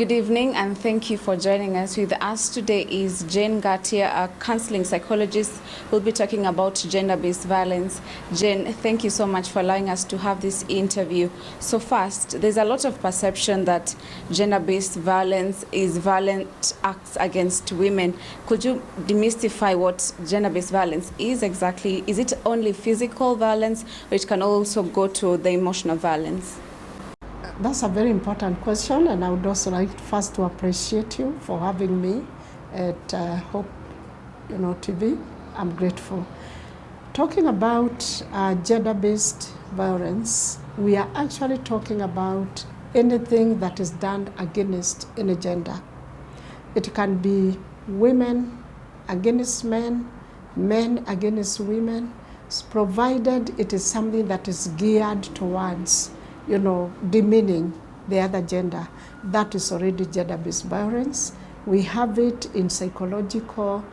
Good evening and thank you for joining us. With us today is Jane Gatia, a counseling psychologist. We'll be talking about gender-based violence. Jane, thank you so much for allowing us to have this interview. So first, there's a lot of perception that gender-based violence is violent acts against women. Could you demystify what gender-based violence is exactly? Is it only physical violence, or it can also go to the emotional violence? That's a very important question, and I would also like first to appreciate you for having me at Hope TV. I'm grateful. Talking about gender-based violence, we are actually talking about anything that is done against any gender. It can be women against men, men against women, provided it is something that is geared towards demeaning the other gender. That is already gender-based violence. We have it in psychological,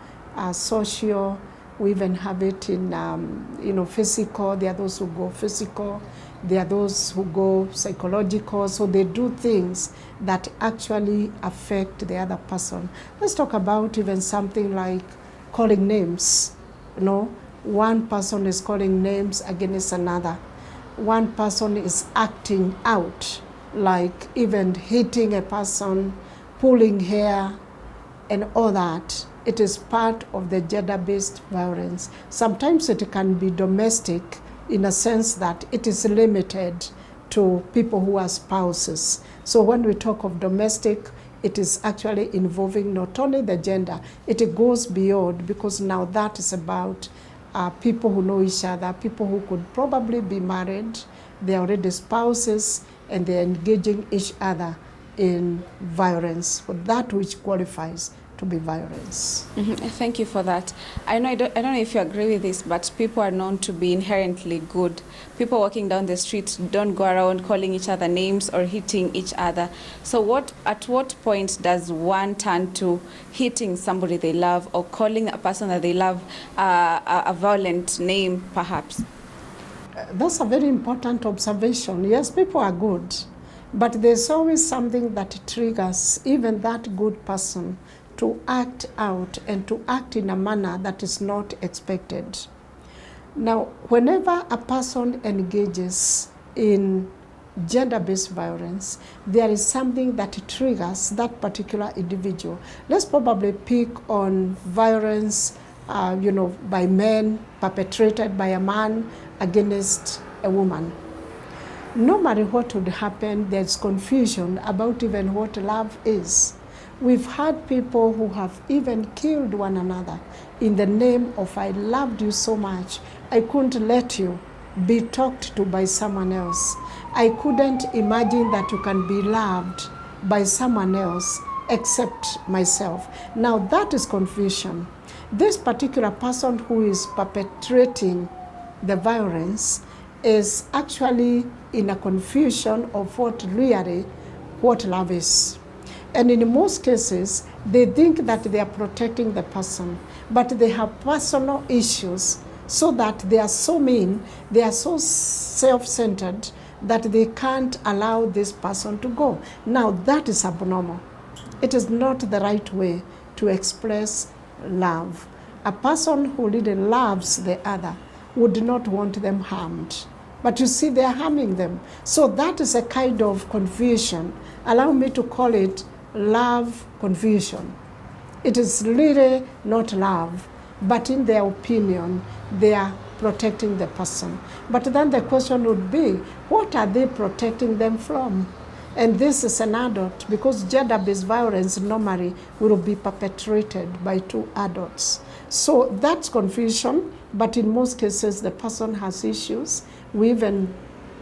social, we even have it in, physical. There are those who go physical, there are those who go psychological, so they do things that actually affect the other person. Let's talk about even something like calling names. One person is calling names against another. One person is acting out, like even hitting a person, pulling hair, and all that. It is part of the gender-based violence. Sometimes it can be domestic in a sense that it is limited to people who are spouses. So when we talk of domestic, it is actually involving not only the gender, it goes beyond, because now that is about people who know each other, people who could probably be married, they're already spouses, and they're engaging each other in violence, for that which qualifies to be violence. Thank you for that. I don't know if you agree with this, but people are known to be inherently good. People walking down the street don't go around calling each other names or hitting each other. So at what point does one turn to hitting somebody they love, or calling a person that they love a violent name, perhaps? That's a very important observation. Yes, people are good, but there's always something that triggers even that good person to act out and to act in a manner that is not expected. Now, whenever a person engages in gender-based violence, there is something that triggers that particular individual. Let's probably pick on violence by men, perpetrated by a man against a woman. No matter what would happen, there's confusion about even what love is. We've had people who have even killed one another in the name of I loved you so much, I couldn't let you be talked to by someone else. I couldn't imagine that you can be loved by someone else except myself. Now that is confusion. This particular person who is perpetrating the violence is actually in a confusion of what love is. And in most cases, they think that they are protecting the person, but they have personal issues, so that they are so mean, they are so self-centered that they can't allow this person to go. Now that is abnormal. It is not the right way to express love. A person who really loves the other would not want them harmed. But you see, they are harming them. So that is a kind of confusion. Allow me to call it love confusion. It is really not love, but in their opinion, they are protecting the person. But then the question would be, what are they protecting them from? And this is an adult, because gender-based violence normally will be perpetrated by two adults. So that's confusion, but in most cases, the person has issues. We even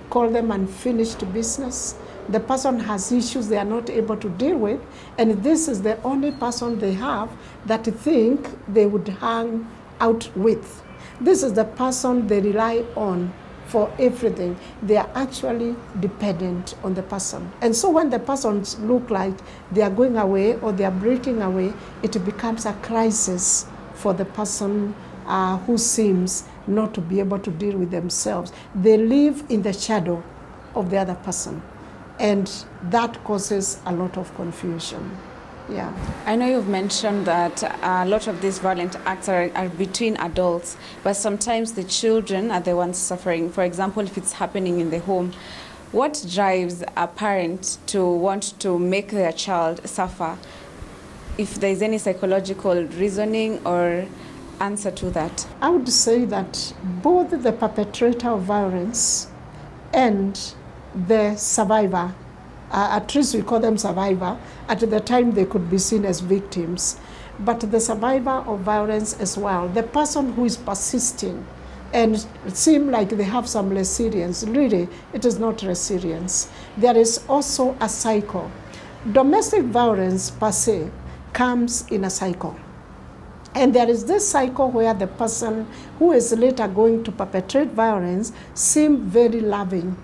call them unfinished business. The person has issues they are not able to deal with, and this is the only person they have that think they would hang out with. This is the person they rely on for everything. They are actually dependent on the person. And so when the persons look like they are going away or they are breaking away, it becomes a crisis for the person who seems not to be able to deal with themselves. They live in the shadow of the other person. and that causes a lot of confusion. Yeah. I know you've mentioned that a lot of these violent acts are between adults, but sometimes the children are the ones suffering. For example, if it's happening in the home, what drives a parent to want to make their child suffer? If there's any psychological reasoning or answer to that? I would say that both the perpetrator of violence and the survivor, at least we call them survivor, at the time they could be seen as victims, but the survivor of violence as well, the person who is persisting and seem like they have some resilience, really it is not resilience. There is also a cycle. Domestic violence per se comes in a cycle. And there is this cycle where the person who is later going to perpetrate violence seem very loving.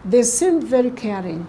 They seem very caring.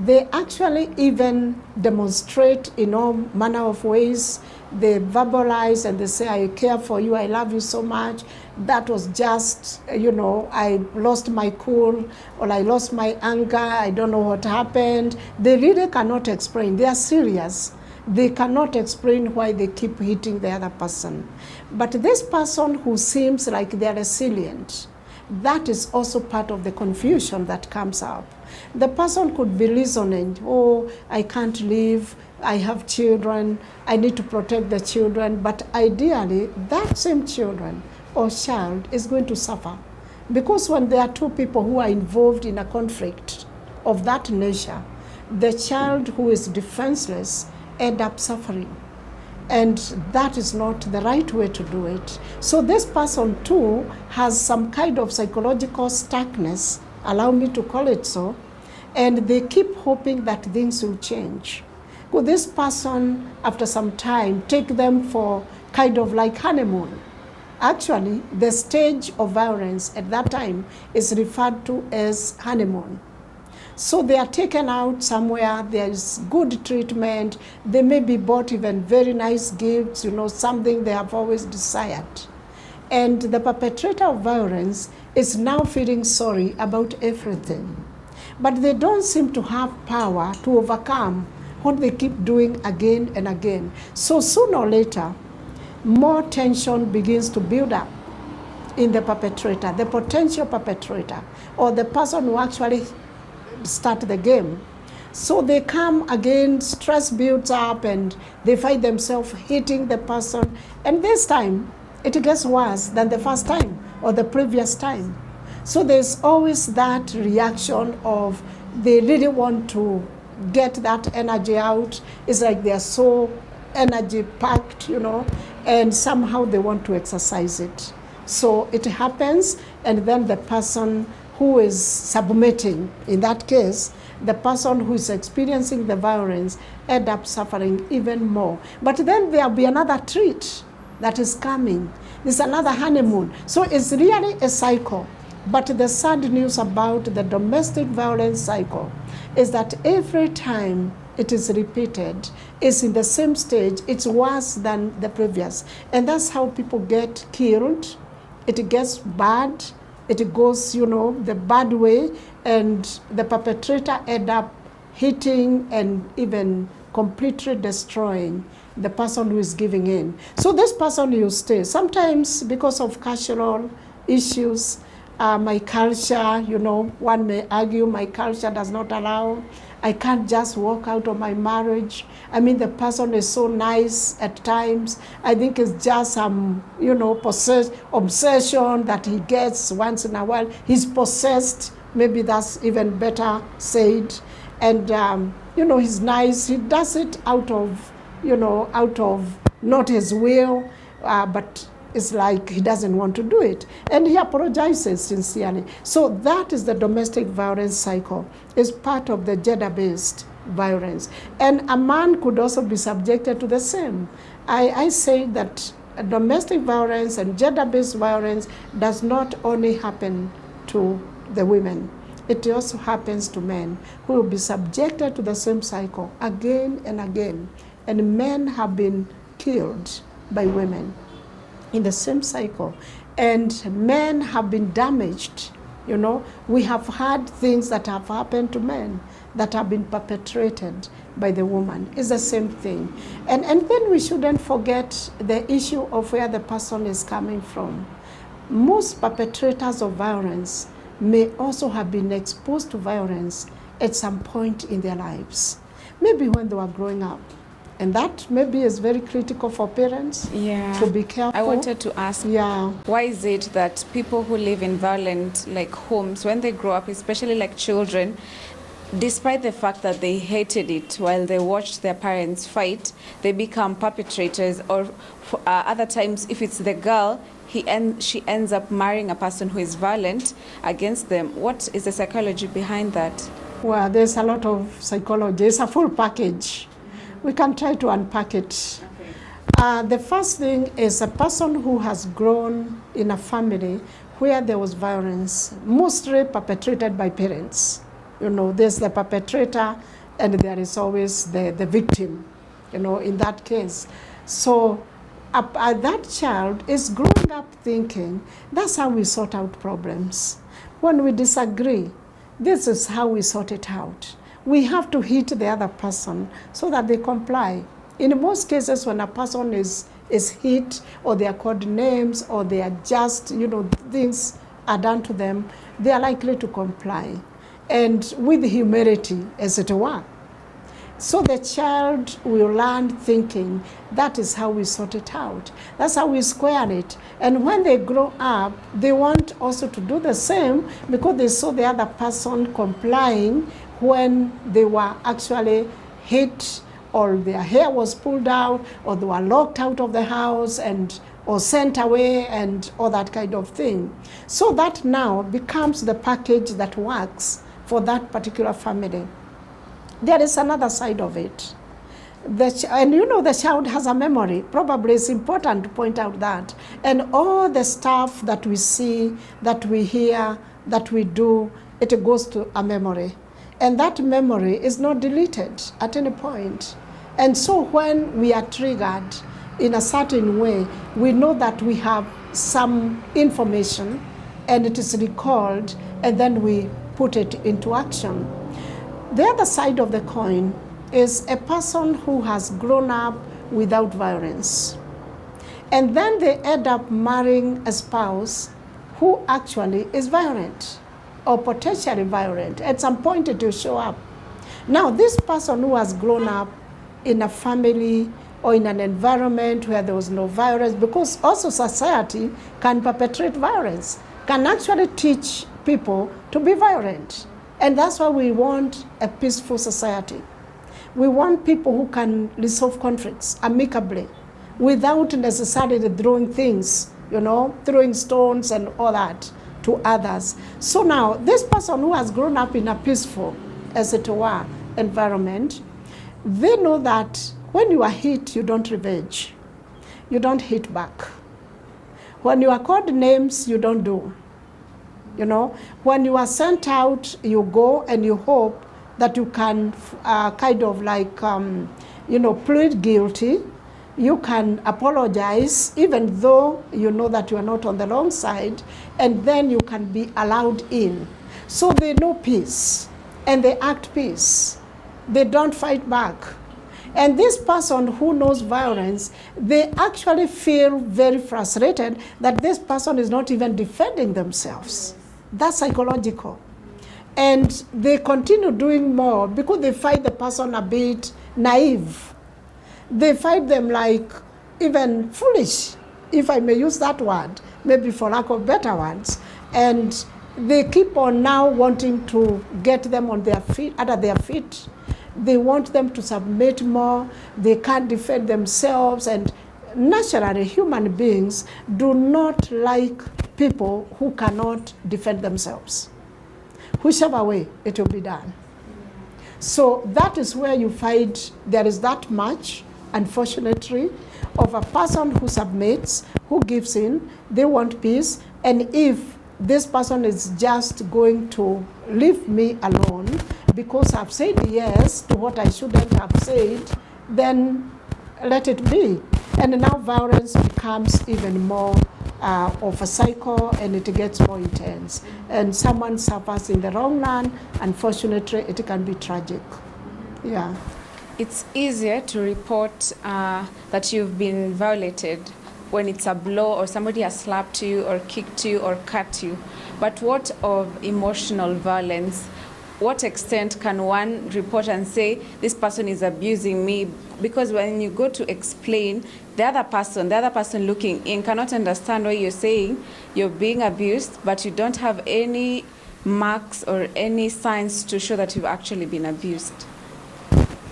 They actually even demonstrate in all manner of ways. They verbalize and they say, I care for you, I love you so much. That was just, I lost my cool, or I lost my anger, I don't know what happened. They really cannot explain. They are serious. They cannot explain why they keep hitting the other person. But this person who seems like they're resilient, that is also part of the confusion that comes up. The person could be reasoning, oh, I can't leave, I have children, I need to protect the children, but ideally that same children or child is going to suffer. Because when there are two people who are involved in a conflict of that nature, the child who is defenseless end up suffering. And that is not the right way to do it. So this person too has some kind of psychological stuckness, allow me to call it so, and they keep hoping that things will change. Could this person, after some time, take them for kind of like honeymoon? Actually, the stage of violence at that time is referred to as honeymoon. So they are taken out somewhere, there is good treatment, they may be bought even very nice gifts, something they have always desired. And the perpetrator of violence is now feeling sorry about everything. But they don't seem to have power to overcome what they keep doing again and again. So sooner or later, more tension begins to build up in the perpetrator, the potential perpetrator, or the person who actually start the game. So they come again, stress builds up, and they find themselves hitting the person. And this time, it gets worse than the first time or the previous time. So there's always that reaction of they really want to get that energy out. It's like they're so energy packed, and somehow they want to exercise it. So it happens, and then the person who is submitting, in that case, the person who is experiencing the violence end up suffering even more. But then there'll be another treat that is coming. There's another honeymoon. So it's really a cycle. But the sad news about the domestic violence cycle is that every time it is repeated, it's in the same stage, it's worse than the previous. And that's how people get killed. It gets bad. It goes, the bad way, and the perpetrator end up hitting and even completely destroying the person who is giving in. So this person will stay. Sometimes because of cultural issues, my culture, one may argue my culture does not allow. I can't just walk out of my marriage. I mean, the person is so nice at times. I think it's just some, obsession that he gets once in a while. He's possessed. Maybe that's even better said. And, he's nice. He does it out of not his will, but it's like he doesn't want to do it. And he apologizes sincerely. So that is the domestic violence cycle. It's part of the gender-based violence. And a man could also be subjected to the same. I say that domestic violence and gender-based violence does not only happen to the women. It also happens to men who will be subjected to the same cycle again and again. And men have been killed by women in the same cycle. And men have been damaged You know, we have had things that have happened to men that have been perpetrated by the woman. It's the same thing. And then we shouldn't forget the issue of where the person is coming from. Most perpetrators of violence may also have been exposed to violence at some point in their lives, maybe when they were growing up. And that maybe is very critical for parents to be careful. I wanted to ask, why is it that people who live in violent homes, when they grow up, especially like children, despite the fact that they hated it while they watched their parents fight, they become perpetrators, or other times if it's the girl, she ends up marrying a person who is violent against them. What is the psychology behind that? Well, there's a lot of psychology. It's a full package. We can try to unpack it. Okay. The first thing is a person who has grown in a family where there was violence, mostly perpetrated by parents. You know, there's the perpetrator and there is always the victim, you know, in that case. So that child is growing up thinking, that's how we sort out problems. When we disagree, this is how we sort it out. We have to hit the other person so that they comply. In most cases, when a person is hit, or they are called names, or they are just, you know, things are done to them, they are likely to comply. And with humility, as it were. So the child will learn thinking, that is how we sort it out. That's how we square it. And when they grow up, they want also to do the same because they saw the other person complying when they were actually hit, or their hair was pulled out, or they were locked out of the house or sent away, and all that kind of thing. So that now becomes the package that works for that particular family. There is another side of it. And you know, the child has a memory. Probably it's important to point out that. And all the stuff that we see, that we hear, that we do, it goes to a memory. And that memory is not deleted at any point. And so when we are triggered in a certain way, we know that we have some information and it is recalled, and then we put it into action. The other side of the coin is a person who has grown up without violence. And then they end up marrying a spouse who actually is violent or potentially violent. At some point it will show up. Now this person who has grown up in a family or in an environment where there was no violence, because also society can perpetrate violence, can actually teach people to be violent. And that's why we want a peaceful society. We want people who can resolve conflicts amicably without necessarily throwing things, you know, throwing stones and all that to others. So now, this person who has grown up in a peaceful, as it were, environment, they know that when you are hit, you don't revenge. You don't hit back. When you are called names, you don't do. You know, when you are sent out, you go and you hope that you can plead guilty. You can apologize, even though you know that you are not on the wrong side, and then you can be allowed in. So they know peace, and they act peace. They don't fight back. And this person who knows violence, they actually feel very frustrated that this person is not even defending themselves. That's psychological. And they continue doing more because they find the person a bit naive. They find them like even foolish, if I may use that word, maybe for lack of better words. And they keep on now wanting to get them on their feet, under their feet. They want them to submit more. They can't defend themselves. And naturally, human beings do not like people who cannot defend themselves. Whichever way it will be done. So that is where you find there is that much, unfortunately, of a person who submits, who gives in, they want peace, and if this person is just going to leave me alone because I've said yes to what I shouldn't have said, then let it be. And now violence becomes even more of a cycle, and it gets more intense. And someone suffers in the wrong run, unfortunately, it can be tragic. Yeah. It's easier to report that you've been violated when it's a blow or somebody has slapped you or kicked you or cut you. But what of emotional violence? What extent can one report and say, this person is abusing me? Because when you go to explain, the other person looking in cannot understand what you're saying. You're being abused, but you don't have any marks or any signs to show that you've actually been abused.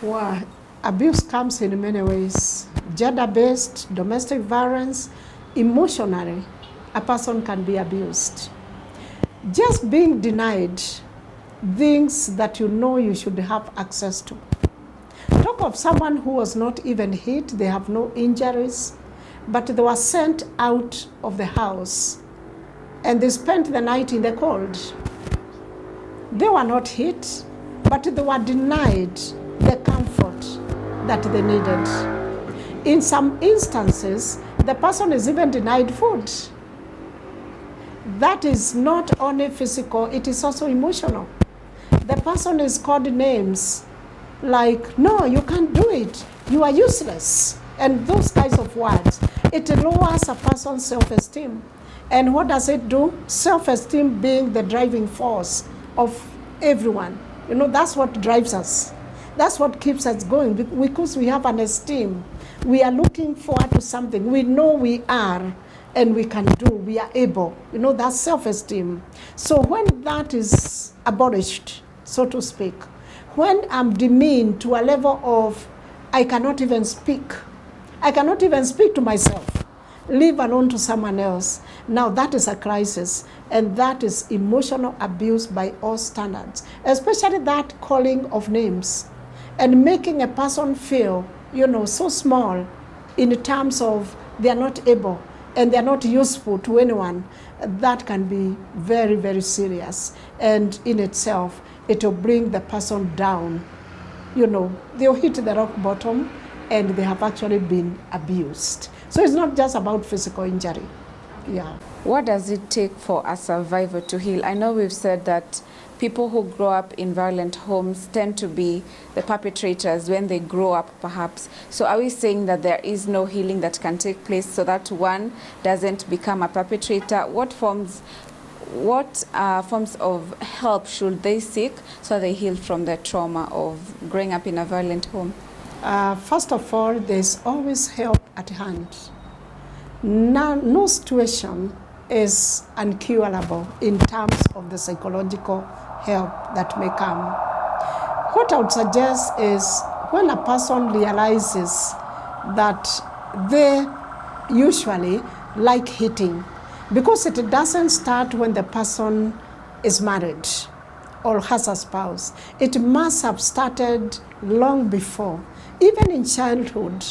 Well, abuse comes in many ways. Gender-based, domestic violence, emotionally, a person can be abused. Just being denied things that you know you should have access to. Talk of someone who was not even hit, they have no injuries, but they were sent out of the house and they spent the night in the cold. They were not hit, but they were denied the comfort that they needed. In some instances, the person is even denied food. That is not only physical, it is also emotional. The person is called names like, no, you can't do it, you are useless, and those kinds of words. It lowers a person's self-esteem. And what does it do? Self-esteem being the driving force of everyone. You know, that's what drives us. That's what keeps us going, because we have an esteem. We are looking forward to something. We know we are, and we can do, we are able. You know, that's self-esteem. So when that is abolished, so to speak, when I'm demeaned to a level of I cannot even speak to myself, leave alone to someone else, now that is a crisis, and that is emotional abuse by all standards, especially that calling of names and making a person feel, you know, so small in terms of they are not able and they are not useful to anyone. That can be very, very serious, and in itself it will bring the person down. You know, they'll hit the rock bottom and they have actually been abused. So it's not just about physical injury. Yeah. What does it take for a survivor to heal? I know we've said that people who grow up in violent homes tend to be the perpetrators when they grow up, perhaps. So are we saying that there is no healing that can take place so that one doesn't become a perpetrator? What forms of help should they seek so they heal from the trauma of growing up in a violent home? First of all, there's always help at hand. No situation is incurable in terms of the psychological help that may come. What I would suggest is when a person realizes that they usually like hitting, because it doesn't start when the person is married or has a spouse. It must have started long before. Even in childhood,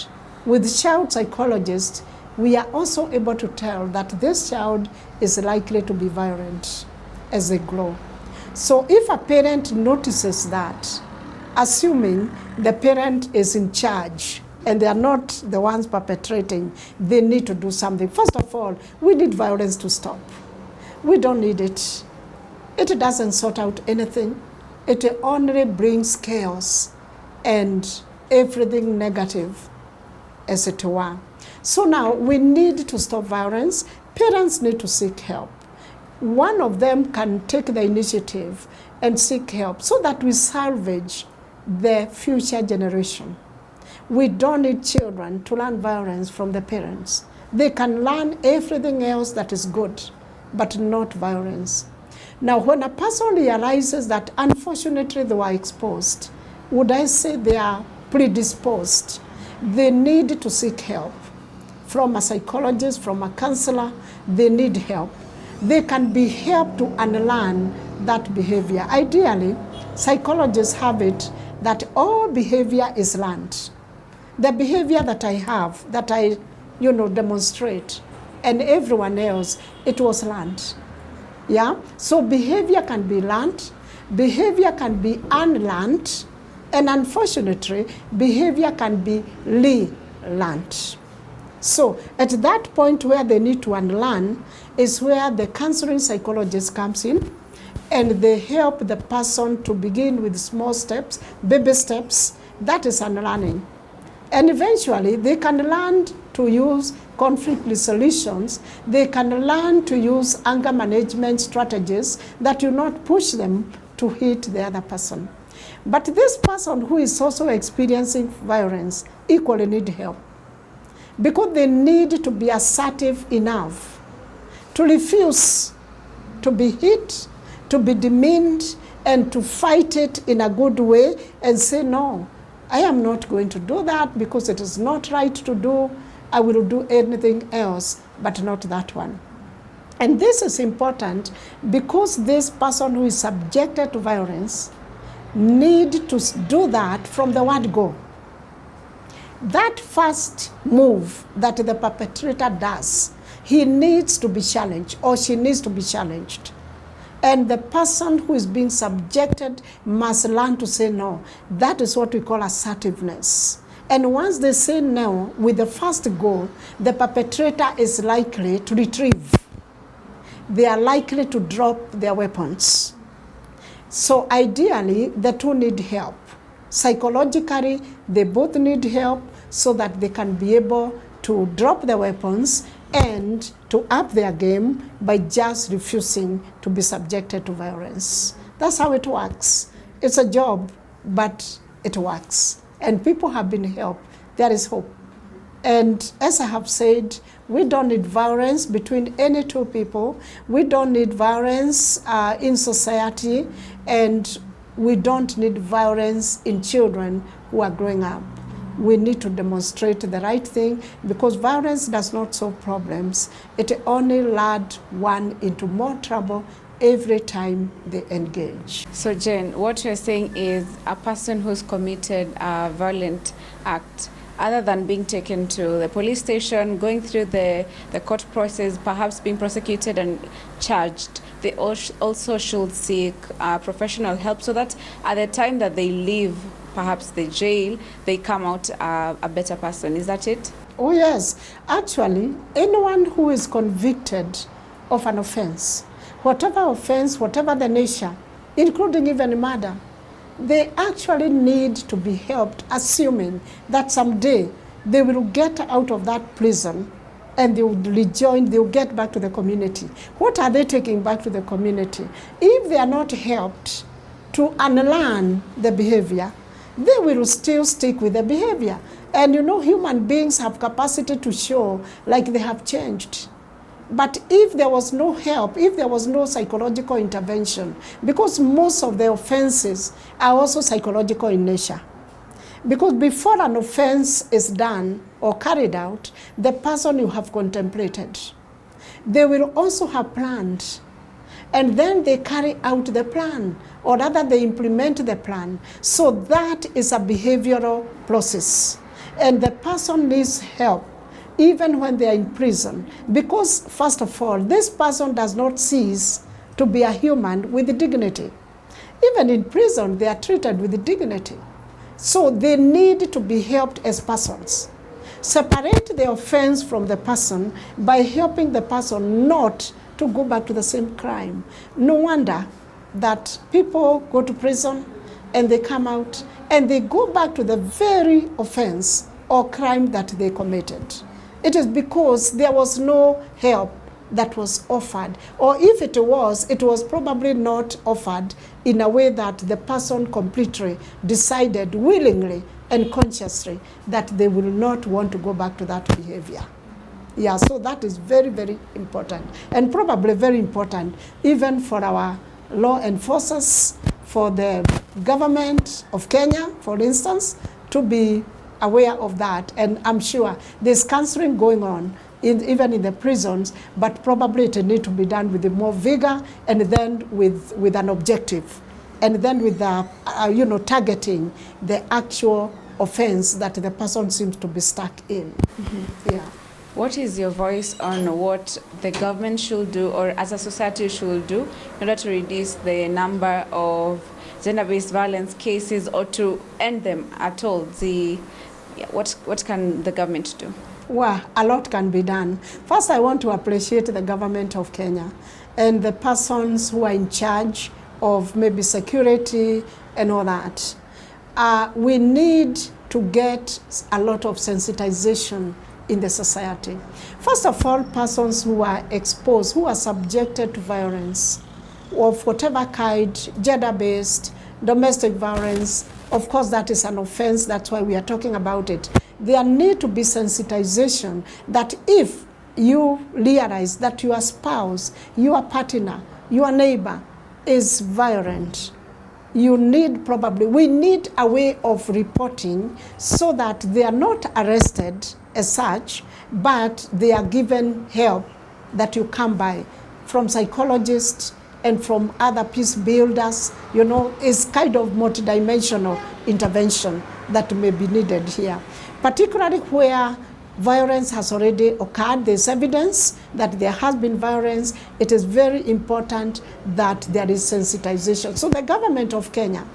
with child psychologists, we are also able to tell that this child is likely to be violent as they grow. So if a parent notices that, assuming the parent is in charge and they are not the ones perpetrating, they need to do something. First of all, we need violence to stop. We don't need it. It doesn't sort out anything. It only brings chaos and everything negative, as it were. So now we need to stop violence. Parents need to seek help. One of them can take the initiative and seek help so that we salvage the future generation. We don't need children to learn violence from the parents. They can learn everything else that is good, but not violence. Now, when a person realizes that unfortunately they were exposed, would I say they are predisposed? They need to seek help from a psychologist, from a counselor. They need help. They can be helped to unlearn that behavior. Ideally, psychologists have it that all behavior is learned. The behavior that I have, that I demonstrate, and everyone else, it was learned. Yeah? So behavior can be learned, behavior can be unlearned, and unfortunately, behavior can be relearned. So at that point where they need to unlearn is where the counseling psychologist comes in, and they help the person to begin with small steps, baby steps. That is unlearning. And eventually they can learn to use conflict resolutions. They can learn to use anger management strategies that do not push them to hit the other person. But this person who is also experiencing violence equally need help, because they need to be assertive enough to refuse to be hit, to be demeaned, and to fight it in a good way and say, no, I am not going to do that because it is not right to do. I will do anything else, but not that one. And this is important because this person who is subjected to violence need to do that from the word go. That first move that the perpetrator does, he needs to be challenged, or she needs to be challenged. And the person who is being subjected must learn to say no. That is what we call assertiveness. And once they say no with the first go, the perpetrator is likely to retrieve. They are likely to drop their weapons. So ideally, the two need help. Psychologically, they both need help so that they can be able to drop their weapons and to up their game by just refusing to be subjected to violence. That's how it works. It's a job, but it works. And people have been helped. There is hope. And as I have said, we don't need violence between any two people. We don't need violence in society, and we don't need violence in children who are growing up. We need to demonstrate the right thing, because violence does not solve problems. It only leads one into more trouble every time they engage. So Jen, what you're saying is a person who's committed a violent act, other than being taken to the police station, going through the court process, perhaps being prosecuted and charged, they also should seek professional help so that at the time that they leave perhaps the jail, they come out a better person. Is that it? Oh yes. Actually, anyone who is convicted of an offense, whatever the nature, including even murder, they actually need to be helped, assuming that someday they will get out of that prison and they will rejoin, they will get back to the community. What are they taking back to the community? If they are not helped to unlearn the behavior, they will still stick with the behavior. And you know, human beings have capacity to show like they have changed. But if there was no help, if there was no psychological intervention, because most of the offenses are also psychological in nature. Because before an offense is done or carried out, the person you have contemplated, they will also have planned. And then they carry out the plan, or rather they implement the plan. So that is a behavioral process. And the person needs help even when they are in prison. Because, first of all, this person does not cease to be a human with dignity. Even in prison, they are treated with dignity. So they need to be helped as persons. Separate the offense from the person by helping the person not to go back to the same crime. No wonder that people go to prison and they come out and they go back to the very offense or crime that they committed. It is because there was no help that was offered. Or if it was probably not offered in a way that the person completely decided willingly and consciously that they will not want to go back to that behavior. Yeah, so that is very, very important. And probably very important even for our law enforcers, for the government of Kenya, for instance, to be aware of that. And I'm sure there's counseling going on even in the prisons, but probably it needs to be done with more vigor and then with an objective. And then with the, targeting the actual offense that the person seems to be stuck in. Mm-hmm. Yeah. What is your voice on what the government should do, or as a society should do, in order to reduce the number of gender-based violence cases, or to end them at all? What can the government do? Well, a lot can be done. First, I want to appreciate the government of Kenya and the persons who are in charge of maybe security and all that. We need to get a lot of sensitization in the society. First of all, persons who are exposed, who are subjected to violence of whatever kind, gender-based, domestic violence, of course that is an offense, that's why we are talking about it. There need to be sensitization that if you realize that your spouse, your partner, your neighbor is violent, we need a way of reporting so that they are not arrested as such, but they are given help that you come by from psychologists and from other peace builders. You know, is kind of multidimensional intervention that may be needed here. Particularly where violence has already occurred, there's evidence that there has been violence, it is very important that there is sensitization. So the government of Kenya,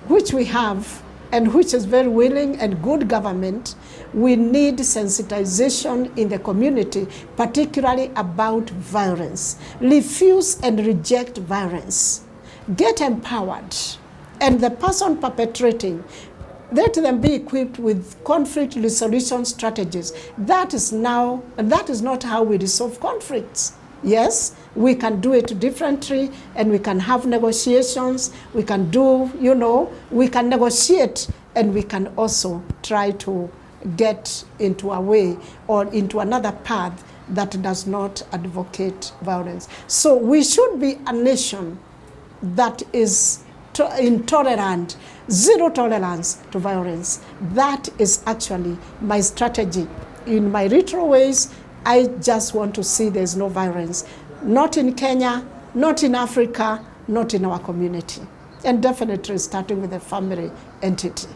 which we have, and which is very willing and good government, we need sensitization in the community, particularly about violence. Refuse and reject violence. Get empowered. And the person perpetrating, let them be equipped with conflict resolution strategies. That is not how we resolve conflicts. Yes, we can do it differently, and we can have negotiations. We can do, we can negotiate, and we can also try to get into a way or into another path that does not advocate violence. So we should be a nation that is intolerant, zero tolerance to violence. That is actually my strategy. In my retro ways, I just want to see there's no violence. Not in Kenya, not in Africa, not in our community. And definitely starting with the family entity.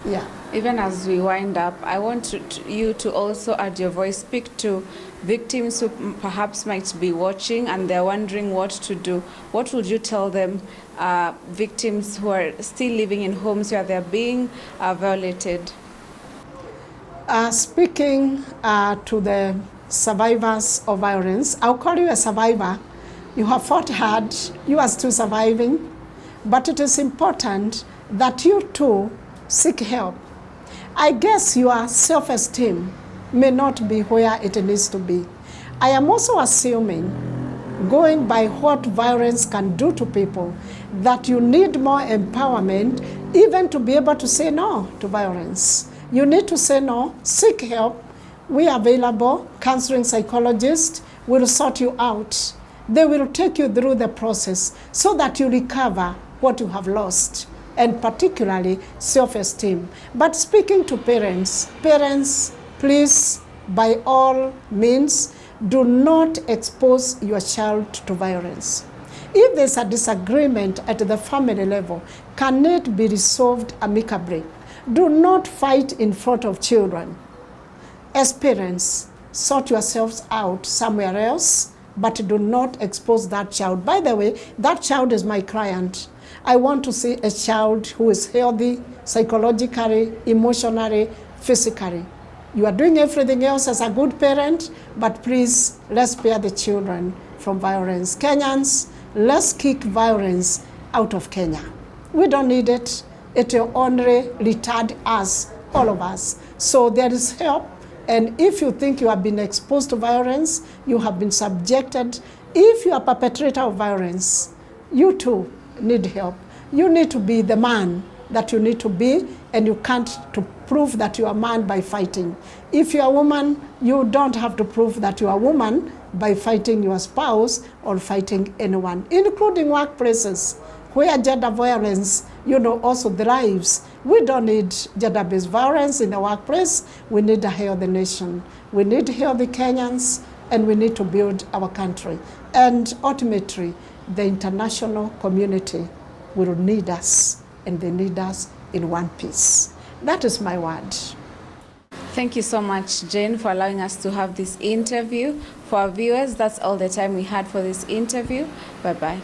Yeah. Even as we wind up, I want you to also add your voice, speak to victims who perhaps might be watching and they're wondering what to do. What would you tell them, victims who are still living in homes where they're being violated? Speaking to the survivors of violence, I'll call you a survivor. You have fought hard, you are still surviving, but it is important that you too seek help. I guess your self-esteem may not be where it needs to be. I am also assuming, going by what violence can do to people, that you need more empowerment even to be able to say no to violence. You need to say no, seek help. We are available. Counseling psychologists will sort you out. They will take you through the process so that you recover what you have lost, and particularly self-esteem. But speaking to parents, please, by all means, do not expose your child to violence. If there's a disagreement at the family level, can it be resolved amicably? Do not fight in front of children. As parents, sort yourselves out somewhere else, but do not expose that child. By the way, that child is my client. I want to see a child who is healthy, psychologically, emotionally, physically. You are doing everything else as a good parent, but please, let's spare the children from violence. Kenyans, let's kick violence out of Kenya. We don't need it. It will only retard us, all of us. So there is help. And if you think you have been exposed to violence, you have been subjected, if you are a perpetrator of violence, you too need help. You need to be the man that you need to be, and you can't to prove that you are a man by fighting. If you are a woman, you don't have to prove that you are a woman by fighting your spouse or fighting anyone, including workplaces where gender violence, also thrives. We don't need gender-based violence in the workplace. We need a healthy nation. We need healthy Kenyans, and we need to build our country. And ultimately, the international community will need us, and they need us in one piece. That is my word. Thank you so much, Jane, for allowing us to have this interview. For our viewers, that's all the time we had for this interview. Bye-bye.